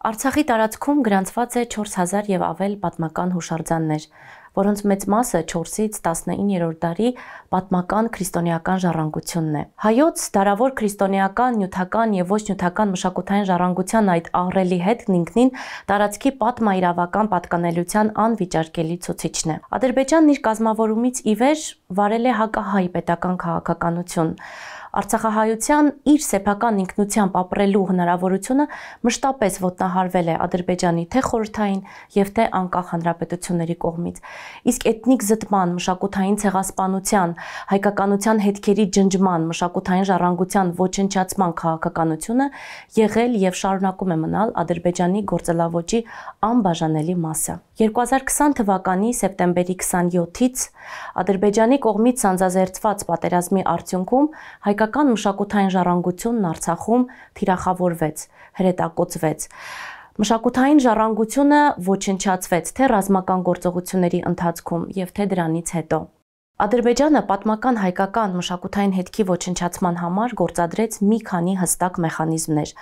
Արցախի տարածքում գրանցված է 4000 եւ ավել պատմական հուշարձաններ, որոնց մեծ մասը 4-ից 19-րդ դարի պատմական քրիստոնեական ժառանգությունն է։ Հայոց դարավոր քրիստոնեական, նյութական եւ ոչ նյութական մշակութային ժառանգության այդ աղրելի հետքն ինքնին տարածքի պատմաիրավական պատկանելիության անվիճարկելի ցուցիչն է։ Ադրբեջանն իր կազմավորումից ի վեր վարել է հակահայ պետական քաղաքականություն։ Արցախահայության իր սեփական ինքնությամբ ապրելու հնարավորությունը մշտապես ոտնահարվել է Ադրբեջանի թե խորհրդային եւ թե անկախ հանրապետությունների կողմից։ Իսկ էթնիկ զտման, մշակութային ցեղասպանության, հայկականության հետքերի ջնջման, մշակութային ժառանգության ոչնչացման քաղաքականությունը եղել եւ շարունակում է մնալ Ադրբեջանի գործելավոճի անբաժանելի մասը։ 2020 թվականի սեպտեմբերի 27-ից Ադրբեջանի կողմից սանձազերծված պատերազմի արդյունքում հայկական մշակութային ժառանգությունն Արցախում թիրախավորվեց, հրետակոծվեց։ Մշակութային ժառանգությունը ոչնչացվեց թե ռազմական գործողությունների ընթացքում եւ թե դրանից հետո։ Ադրբեջանը պատմական հայկական մշակութային հետքի ոչնչացման համար գործադրեց մի քանի հստակ մեխանիզմներ,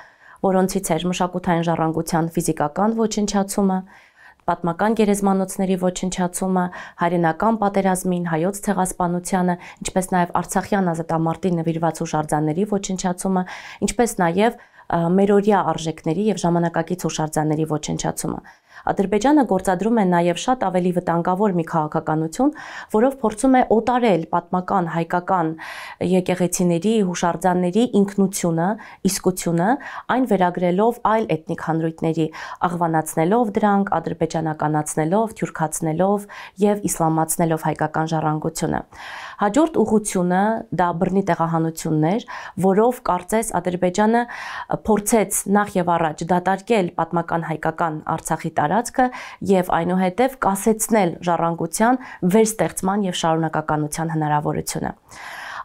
որոնցից էր մշակութային ժառանգության ֆիզիկական ոչնչացումը, պատմական գերեզմանոցների ոչնչացումը, հայրենական պատերազմին, հայոց ցեղասպանությանը, ինչպես նաև Արցախյան ազատամարտին նվիրված հուշարձանների ոչնչացումը, ինչպես նաև մերօրյա արժեքների եւ ժամանակակից հուշարձանների ոչնչացումը։ Ադրբեջանը գործադրում է նաև շատ ավելի վտանգավոր մի քաղաքականություն, որով փորձում է օտարել պատմական հայկական եկեղեցիների, հուշարձանների ինքնությունը, իսկությունը, այն վերագրելով այլ էթնիկ հանրույթների, աղվանացնելով դրանք, ադրբեջանականացնելով, թյուրքացնելով եւ իսլամացնելով հայկական ժառանգությունը։ Հաջորդ ուղղությունը դա բռնի տեղահանություններ, որով կարծես Ադրբեջանը փորձեց նախ եւ առաջ դատարկել պատմական հայկական Արցախի տարածքը եւ այնուհետեւ կասեցնել ժառանգության վերստեղծման եւ շարունակականության հնարավորությունը։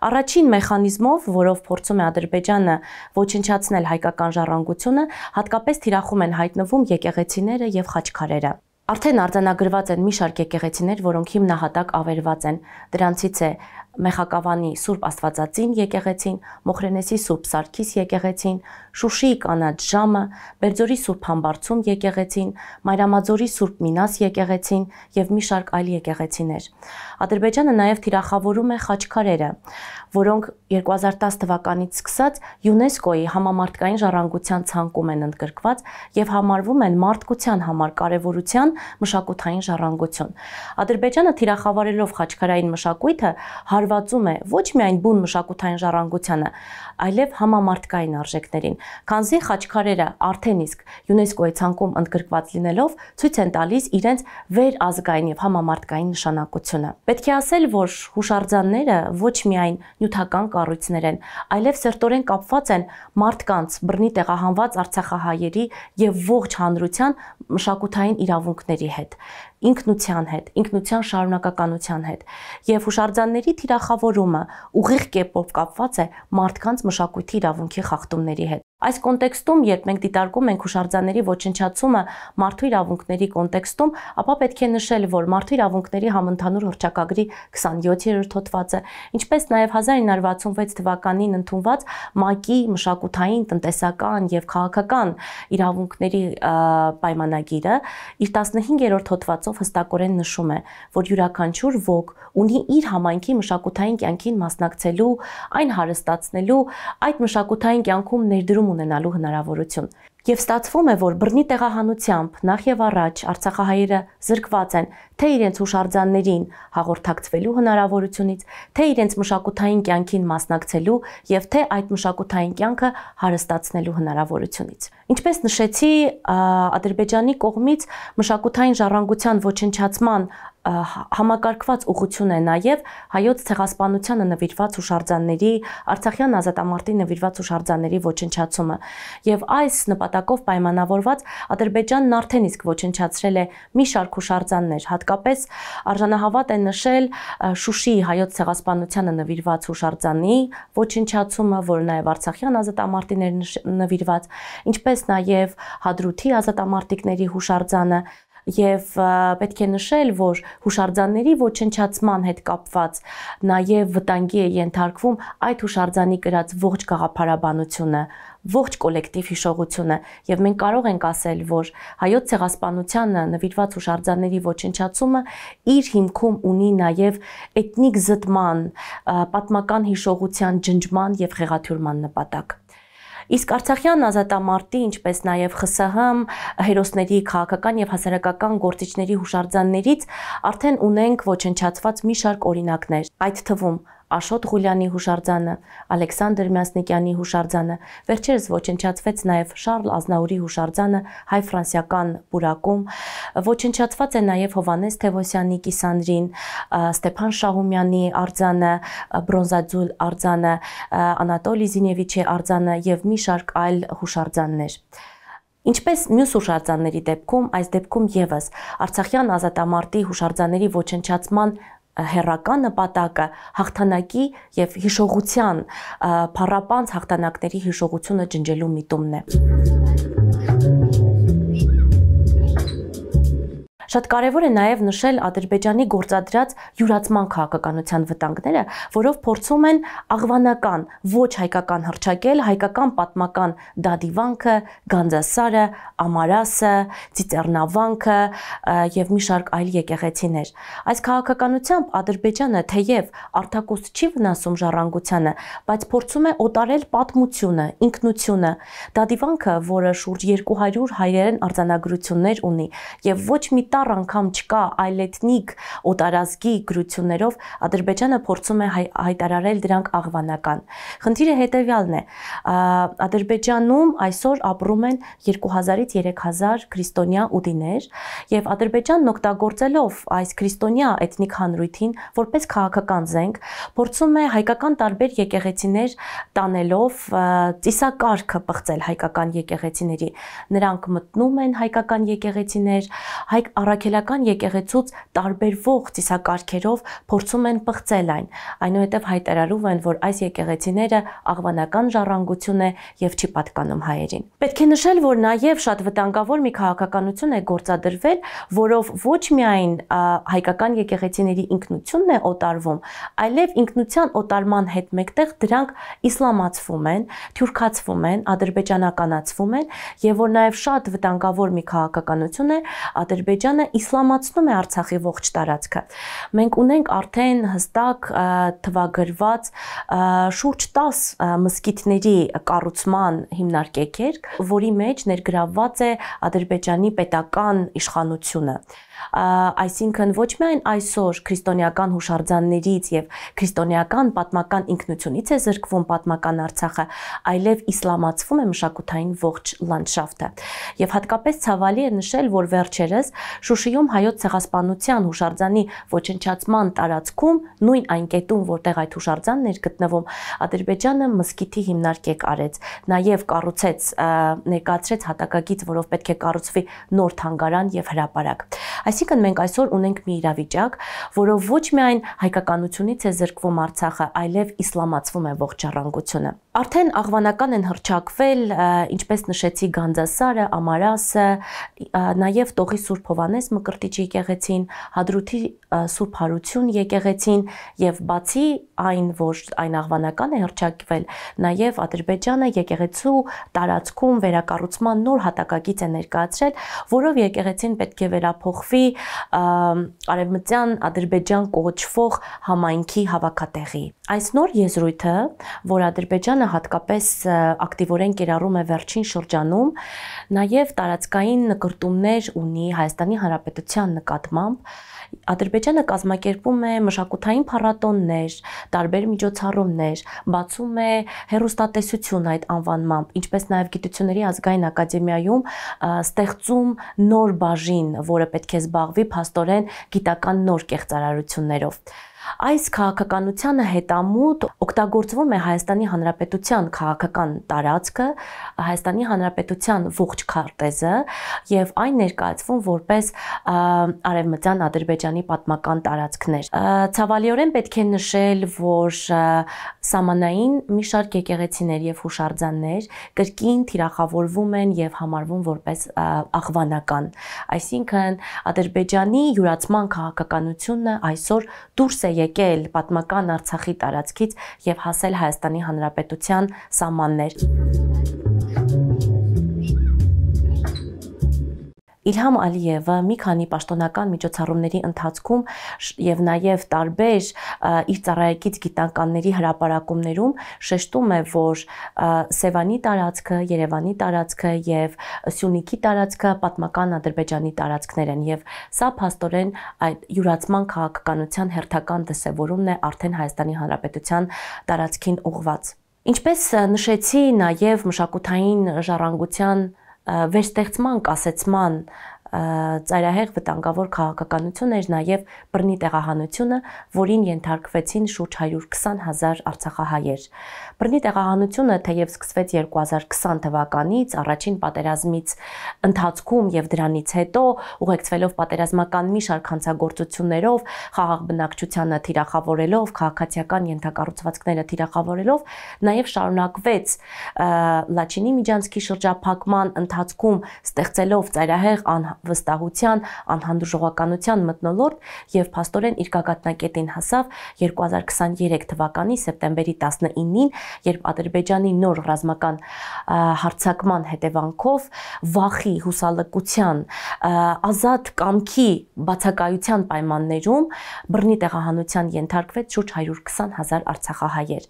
Առաջին մեխանիզմով, որով փորձում է Ադրբեջանը ոչնչացնել հայկական ժառանգությունը, հատկապես թիրախում են հայտնվում եկեղեցիները եւ խաչքարերը։ Արդեն արձանագրված են մի շարք եկեղեցիներ, որոնք հիմնահատակ ավերված են։ Դրանցից է Մեխակավանի Սուրբ Աստվածածին եկեղեցին, Մոխրենեսի Սուրբ Սարգիս եկեղեցին, Շուշիի կանաչ ժամը, Բերձորի Սուրբ Համբարձում եկեղեցին, Մայրամաձորի Սուրբ Մինաս եկեղեցին եւ մի շարք այլ եկեղեցիներ։ Ադրբեջանը նաեւ թիրախավորում է խաչքարերը, որոնք 2010 թվականից սկսած ՅՈՒՆԵՍԿՕ-ի համամարտկային ժառանգության ցանկում են ընդգրկված եւ համարվում են մարդկության համար կարեւորության մշակութային ժառանգություն։ Ադրբեջանը թիրախավորելով խաչքարային մշակույթը հարվածում է ոչ միայն բուն մշակութային ժառանգությանը, այլև համամարտկային արժեքներին, քանզի խաչքարերը արդեն իսկ ՅՈՒՆԵՍԿՕ-ի ցանկում ընդգրկված լինելով ցույց են տալիս իրենց վերազգային եւ համամարտկային նշանակությունը։ Պետք է ասել, որ հուշարձանները ոչ միայն նյութական կառույցներ են, այլև սերտորեն կապված են մարդկանց, բռնի տեղահանված արցախահայերի եւ ողջ հանրության մշակութային իրավունքների հետ, ինքնության հետ, ինքնության շարունակականության հետ, եւ հուշարձանների թիրախավորումը ուղիղ կերպով կապված է մարդկանց մշակույթի իրավունքի խախտումների հետ։ Այս կոնտեքստում, երբ մենք դիտարկում ենք հուշարձանների ոչնչացումը մարդու իրավունքների կոնտեքստում, ապա պետք է նշել, որ մարդու իրավունքների համընդհանուր հռչակագրի 27-րդ հոդվածը, ինչպես նաև 1966 թվականին ընդունված ՄԱԿ-ի մշակութային, տնտեսական եւ քաղաքական իրավունքների պայմանագիրը իր 15-րդ հոդվածով հստակորեն նշում է, որ յուրաքանչյուր ոք ունի իր համայնքի մշակութային կյանքին մասնակցելու, այն հարստացնելու, այդ մշակութային կյանքում ներդրում ունենալու հնարավորություն։ Եվ ստացվում է, որ բռնի տեղահանությամբ նախ եւ առաջ արցախահայերը զրկված են թե իրենց հուշարձաններին հաղորդակցվելու հնարավորությունից, թե իրենց մշակութային կյանքին մասնակցելու եւ թե այդ մշակութային կյանքը հարստացնելու հնարավորությունից։ Ինչպես նշեցի, Ադրբեջանի կողմից մշակութային ժառանգության ոչնչացման համակարգված ուղղություն է նաև հայոց ցեղասպանությանը նվիրված հուշարձանների, Արցախյան ազատամարտին նվիրված հուշարձանների ոչնչացումը։ Եվ այս նպատակով պայմանավորված Ադրբեջանն արդեն իսկ ոչնչացրել է մի շարք հուշարձաններ, հատկապես արժանահավատ է նշել Շուշիի հայոց ցեղասպանությանը նվիրված հուշարձանի ոչնչացումը, որը նաև Արցախյան ազատամարտին էր նվիրված, ինչպես նաև Հադրութի ազատամարտիկների հուշարձանը, Եվ պետք է նշել, որ հուշարձանների ոչնչացման հետ կապված նաև վտանգի է ենթարկվում այդ հուշարձանի կրած ողջ գաղափարաբանությունը, ողջ կոլեկտիվ հիշողությունը, եւ մենք կարող ենք ասել, որ հայոց ցեղասպանությանը նվիրված հուշարձանների ոչնչացումը իր հիմքում ունի նաև էթնիկ զտման, պատմական հիշողության ջնջման եւ խեղաթյուրման նպատակ։ Իսկ Արցախյան ազատամարտի, ինչպես նաև ԽՍՀՄ հերոսների քաղաքական եւ հասարակական գործիչների հուշարձաններից արդեն ունենք ոչնչացված մի շարք օրինակներ, այդ թվում Աշոտ Ղուլյանի հուշարձանը, Ալեքսանդր Մյասնիկյանի հուշարձանը, վերջերս ոչնչացվեց նաև Շարլ Ազնաուրի հուշարձանը հայ-ֆրանսիական պուրակում, ոչնչացված է նաև Հովհաննես Թևոսյանի կիսանդրին, Ստեփան Շահումյանի արձանը, Բրոնզաձուլ արձանը, Անատոլի Զինևիչի արձանը եւ մի շարք այլ հուշարձաններ։ Ինչպես մյուս հուշարձանների դեպքում, այս դեպքում եւս Արցախյան ազատամարտի հուշարձանների ոչնչացման հերական նպատակը հաղթանակի եւ հիշողության փառապանծ հաղթանակների հիշողությունը ջնջելու միտումն է։ Շատ կարևոր է նաև նշել Ադրբեջանի գործադրած յուրացման քաղաքականության վտանգները, որով փորձում են աղվանական, ոչ հայկական հռչակել հայկական պատմական դադիվանքը, Գանձասարը, Ամարասը, Ծիծեռնավանքը եւ մի շարք այլ եկեղեցիներ։ Այս քաղաքականությամբ Ադրբեջանը թեև արտակուստ չի վնասում ժառանգությանը, բայց փորձում է օտարել պատմությունը, ինքնությունը։ Դադիվանքը, որը շուրջ 200 հայերեն արձանագրություններ ունի եւ ոչ մի անգամ չկա այլեթնիկ օտարազգի գրություններով, Ադրբեջանը փորձում է հայտարարել դրանք աղվանական։ Խնդիրը հետևյալն է. Ադրբեջանում այսօր ապրում են 2000-ից 3000 քրիստոնյա ուդիներ եւ Ադրբեջանն օգտագործելով այս քրիստոնյա էթնիկ հանրույթին որպես քաղաքական զենք, փորձում է հայկական տարբեր եկեղեցիներ տանելով ծիսակարգը պղծել հայկական եկեղեցիների։ Նրանք մտնում են հայկական եկեղեցիներ, առաքելական եկեղեցուց տարբերվող ծիսակարգերով փորձում են պղծել այն, այնուհետև հայտարարում են, որ այս եկեղեցիները աղվանական ժառանգություն է եւ չի պատկանում հայերին։ Պետք է նշել, որ նաեւ շատ վտանգավոր մի քաղաքականություն է գործադրվել, որով ոչ միայն հայկական եկեղեցիների ինքնությունն է օտարվում, այլև ինքնության օտարման հետ մեկտեղ դրանք իսլամացվում են, թյուրքացվում են, ադրբեջանականացվում են եւ որ նաեւ շատ վտանգավոր մի քաղաքականություն է Ադրբեջանը իսլամացնում է Արցախի ողջ տարածքը։ Մենք ունենք արդեն հստակ թվագրված շուրջ 10 մզկիթների կառուցման հիմնարկեքերք, որի մեջ ներգրավված է Ադրբեջանի պետական իշխանությունը։ Այսինքն ոչ միայն այսօր քրիստոնեական հուշարձաններից եւ քրիստոնեական պատմական ինքնությունից է զրկվում պատմական Արցախը, այլև իսլամացվում է մշակութային ողջ լանդշաֆտը։ Եվ հատկապես ցավալի է նշել, որ վերջերս Շուշիում հայոց ցեղասպանության հուշարձանի ոչնչացման տարածքում, նույն այն կետում, որտեղ այդ հուշարձանն էր գտնվում, Ադրբեջանը մզկիթի հիմնարկեք արեց, նաեւ կառուցեց, ներկայացրեց հատակագիծ, որով պետք է կառուցվի նոր թանգարան եւ հրապարակ։ Այսինքն մենք այսօր ունենք մի իրավիճակ, որով ոչ միայն հայկականությունից է զրկվում Արցախը, այլև իսլամացվում է ողջ ժառանգությունը։ Արդեն աղվանական են հռչակվել, ինչպես նշեցի, Գանձասարը, Ամարասը, նաև Տողի Սուրբ Հովհաննես Մկրտիչ եկեղեցին, Հադրութի Սուրբ Հարություն եկեղեցին եւ բացի այն, որ այն աղվանական է հռչակվել, նաև Ադրբեջանը եկեղեցու տարածքում վերակառուցման նոր հատակագիծ է ներկայացրել, որով եկեղեցին պետք է վերափոխվի արևմտյան Ադրբեջան կոչվող համայնքի հավաքատեղի։ Այս նոր եզրույթը, որ Ադրբեջանը հատկապես ակտիվորեն կիրառում է վերջին շրջանում, նաև տարածքային նկրտումներ ունի Հայաստանի Հանրապետության նկատմամբ։ Ադրբեջանը կազմակերպում է մշակութային փառատոններ, տարբեր միջոցառումներ, բացում է հեռուստատեսություն այդ անվանմամբ, ինչպես նաև Գիտությունների ազգային ակադեմիայում ստեղծում նոր բաժին, որը պետք է զբաղվի փաստորեն գիտական նոր կեղծարարություններով։ Այս քաղաքականությունը հետամուտ օգտագործվում է Հայաստանի Հանրապետության քաղաքական տարածքը, Հայաստանի Հանրապետության ողջ քարտեզը եւ այն ներկայացվում որպես արևմտյան Ադրբեջանի պատմական տարածքներ։ Ցավալիորեն պետք է նշել, որ սահմանային մի շարք եկեղեցիներ եւ հուշարձաններ կրկին թիրախավորվում են եւ համարվում որպես աղվանական, այսինքն Ադրբեջանի յուրացման քաղաքականությունը այսօր դուրս է եկել պատմական Արցախի տարածքից եւ հասել Հայաստանի Հանրապետության սահմաններ։ Իլհամ Ալիևը մի քանի պաշտոնական միջոցառումների ընթացքում եւ նաեւ տարբեր իր ծառայեկից գիտնականների հրապարակումներում շեշտում է, որ Սևանի տարածքը, Երևանի տարածքը եւ Սյունիքի տարածքը պատմական Ադրբեջանի տարածքներ են եւ սա փաստորեն այդ յուրացման քաղաքականության հերթական դրսևորումն է արդեն Հայաստանի Հանրապետության տարածքին ուղղված։ Ինչպես նշեցի, նաեւ մշակութային ժառանգության վերստեղծման, կասեցման ծայրահեղ վտանգավոր քաղաքականություն էր նաև բռնի տեղահանությունը, որին ենթարկվեցին շուրջ 120,000 արցախահայեր։ Բռնի տեղահանությունը թեև սկսվեց 2020 թվականից, առաջին պատերազմից ընթացքում եւ դրանից հետո ուղեկցվելով պատերազմական մի շարք հանցագործություններով, խաղաղ բնակչությանը թիրախավորելով, քաղաքացիական ենթակառուցվածքները թիրախավորելով, նաև շարունակվեց Լաչինի միջանցքի շրջափակման ընթացքում ստեղծելով ծայրահեղ վստահության, անհանդուրժողականության մթնոլորտ եւ փաստորեն իր գագաթնակետին հասավ 2023 թվականի սեպտեմբերի 19-ին, երբ Ադրբեջանի նոր ռազմական հարձակման հետևանքով վախի, հուսալքության, ազատ կամքի բացակայության պայմաններում բռնի տեղահանության ենթարկվեց շուրջ 120,000 արցախահայեր։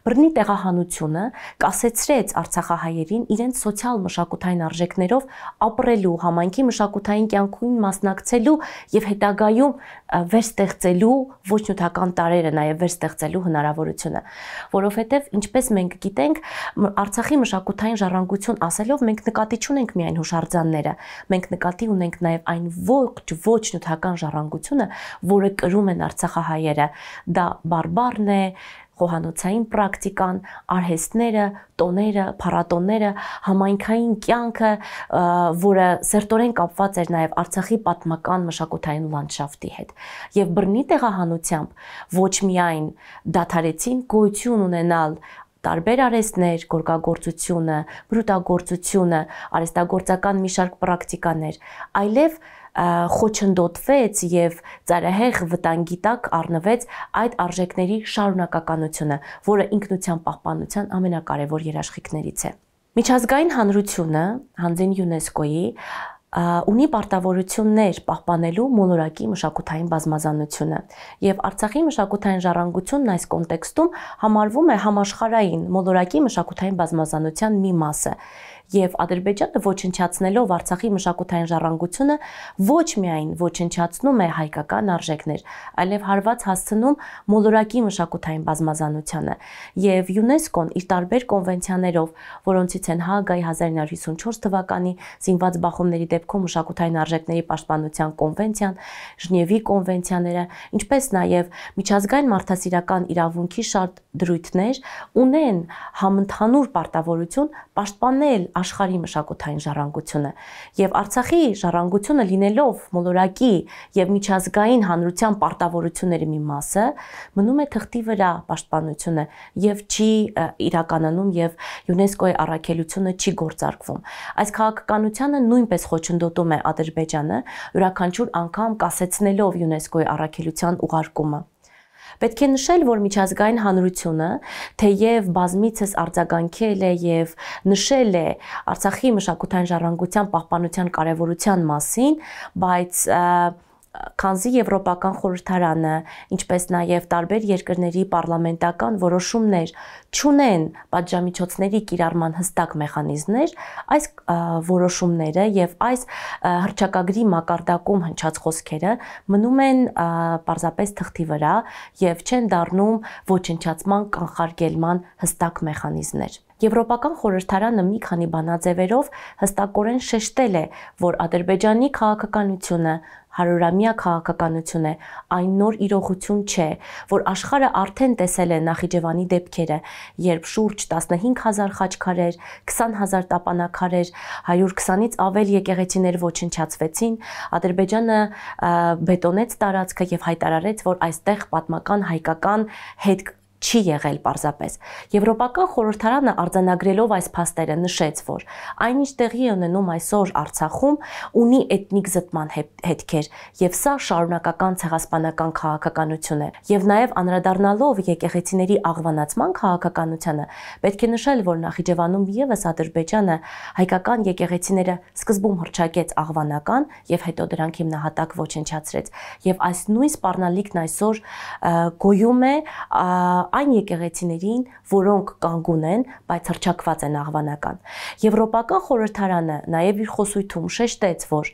Բռնի տեղահանությունը կասեցրեց արցախահայերին իրենց սոցիալ-մշակութային արժեքներով ապրելու, համայնքի մշակութային կյանքին մասնակցելու եւ հետագայում վերստեղծելու ոչ նյութական տարրերը նաեւ վերստեղծելու հնարավորությունը, որովհետեւ ինչպես մենք գիտենք, Արցախի մշակութային ժառանգություն ասելով մենք նկատի չունենք միայն հուշարձանները, մենք նկատի ունենք նաեւ այն ոչ նյութական ժառանգությունը, որը կրում են արցախահայերը, դա բարբառն է, խոհանոցային պրակտիկան, արհեստները, տոները, փառատոները, համայնքային կյանքը, որը սերտորեն կապված էր նաև Արցախի պատմական մշակութային լանդշաֆտի հետ։ Եվ բռնի տեղահանությամբ ոչ միայն դադարեցին գոյություն ունենալ տարբեր արհեստներ, գորգագործությունը, բրուտագործությունը, արհեստագործական մի շարք պրակտիկաներ, այլև խոչընդոտվեց եւ ծայրահեղ վտանգի տակ առնվեց այդ արժեքների շարունակականությունը, որը ինքնության պահպանության ամենակարևոր երաշխիքներից է։ Միջազգային հանրությունը, հանձին ՅՈՒՆԵՍԿՕ-ի ունի պարտավորություններ պահպանելու մոլորակի մշակութային բազմազանությունը եւ Արցախի մշակութային ժառանգությունն այս կոնտեքստում համարվում է համաշխարհային մոլորակի մշակութային բազմազանության մի մասը եւ Ադրբեջանը ոչնչացնելով Արցախի մշակութային ժառանգությունը ոչ միայն ոչնչացնում է հայկական արժեքներ, այլև հարված հասցնում մոլորակի մշակութային բազմազանությանը եւ ՅՈՒՆԵՍԿՕ-ն իր տարբեր կոնվենցիաներով, որոնցից են Հաագայի 1954 թվականի զինված բախումների դեպքում մշակութային արժեքների պաշտպանության կոնվենցիան, Ժնևի կոնվենցիաները, ինչպես նաեւ միջազգային մարդասիրական իրավունքի շարք դրույթներ ունեն համընդհանուր պարտավորություն պաշտպանել աշխարհի մշակութային ժառանգությունը եւ Արցախի ժառանգությունը լինելով մոլորակի եւ միջազգային հանրության պարտավորությունների մի մասը մնում է թղթի վրա պաշտպանությունը եւ չի իրականանում եւ ՅՈՒՆԵՍԿՕ-ի առաքելությունը չի գործարկվում։ Այս քաղաքականությանը նույնպես խոչընդոտում է Ադրբեջանը յուրաքանչյուր անգամ կասեցնելով ՅՈՒՆԵՍԿՕ-ի առաքելության ուղարկումը։ Պետք է նշել, որ միջազգային հանրությունը թեև բազմիցս արձագանքել է եւ նշել է Արցախի մշակութային ժառանգության պահպանության կարեւորության մասին, բայց քանզի Եվրոպական խորհրդարանը, ինչպես նաև տարբեր երկրների պարլամենտական որոշումներ չունեն պատժամիջոցների կիրառման հստակ մեխանիզմներ, այս որոշումները եւ այս հռչակագրի մակարդակում հնչած խոսքերը մնում են պարզապես թղթի վրա եւ չեն դառնում ոչնչացման կանխարգելման հստակ մեխանիզմներ։ Եվրոպական խորհրդարանը մի քանի բանաձևերով հստակորեն շեշտել է, որ Ադրբեջանի քաղաքականությունը 100-ամյա քաղաքականություն է, այն նոր իրողություն չէ, որ աշխարհը արդեն տեսել է Նախիջևանի դեպքերը, երբ շուրջ 15000 խաչքարեր, 20000 տապանակարեր, 120-ից ավել եկեղեցիներ ոչնչացվեցին, Ադրբեջանը բետոնեց տարածքը եւ հայտարարեց, որ այստեղ պատմական հայկական հետ չի եղել պարզապես։ Եվրոպական խորհրդարանը արձանագրելով այս փաստերը նշեց, որ այնինչ տեղի է ունենում այսօր Արցախում ունի էթնիկ զտման հետքեր եւ սա շարունակական ցեղասպանական քաղաքականություն է։ Եվ նաեւ անդրադառնալով եկեղեցիների աղվանացման քաղաքականությանը, պետք է նշել, որ Նախիջևանում եւս Ադրբեջանը հայկական եկեղեցիները սկզբում հռչակեց աղվանական եւ հետո դրանք հիմնահատակ ոչնչացրեց։ Եվ այս նույն սպառնալիքն այսօր գոյում է այն եկեղեցիներին, որոնք կանգուն են, բայց հռչակված են աղվանական։ Եվրոպական խորհրդարանը նաև իր խոսույթում շեշտեց, որ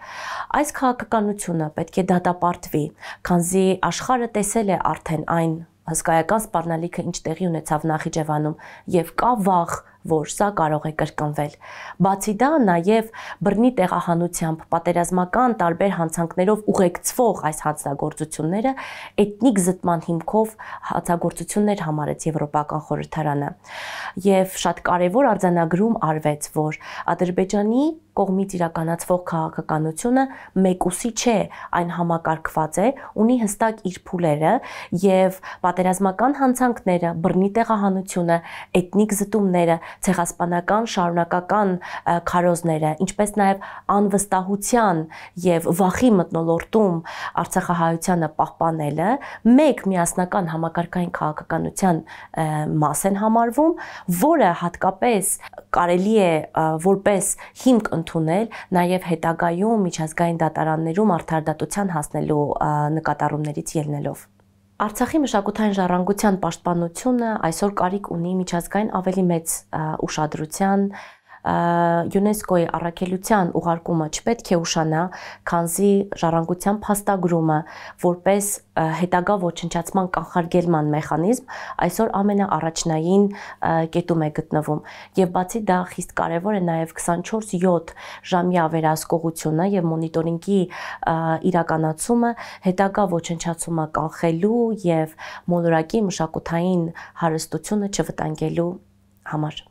այս քաղաքականությունը պետք է դատապարտվի, քանզի աշխարհը տեսել է արդեն այն հսկայական սպառնալիքը, ինչ տեղի ունեցավ Նախիջևանում, եւ կա վախ, որ սա կարող է կրկնվել։ Բացի դա, նաև բռնի տեղահանությամբ պատերազմական տարբեր հանցանքներով ուղեկցվող այս հանցագործությունները էթնիկ զտման հիմքով հանցագործություններ համարեց Եվրոպական խորհրդարանը։ Եվ շատ կարևոր արձանագրում արվեց, որ Ադրբեջանի կողմից իրականացվող քաղաքականությունը մեկուսի չէ, այն համակարգված է, ունի հստակ իր փուլերը եւ պատերազմական հանցանքները, բռնի տեղահանությունը, էթնիկ զտումները, ցեղասպանական շարունակական քարոզները, ինչպես նաեւ անվստահության եւ վախի մթնոլորտում արցախահայությանը պահպանելը մեկ միասնական համակարգային քաղաքականության մաս են համարվում, որը հատկապես կարելի է որպես հիմք ընդունել նաև հետագայում միջազգային դատարաններում արդարադատության հասնելու նկատառումներից ելնելով։ Արցախի մշակութային ժառանգության պաշտպանությունը այսօր կարիք ունի միջազգային ավելի մեծ ուշադրության, ՅՈՒՆԵՍԿՕ-ի առաքելության ուղարկումը չպետք է ուշանա, քանզի ժառանգության փաստագրումը որպես հետագա ոչնչացման կանխարգելման մեխանիզմ այսօր ամենաառաջնային կետում է գտնվում։ Եվ բացի դա խիստ կարևոր է նաև 24/7 ժամյա վերահսկողությունը եւ մոնիտորինգի իրականացումը հետագա ոչնչացումը կանխելու եւ մոլորակի մշակութային հարստությունը չվտանգելու համար։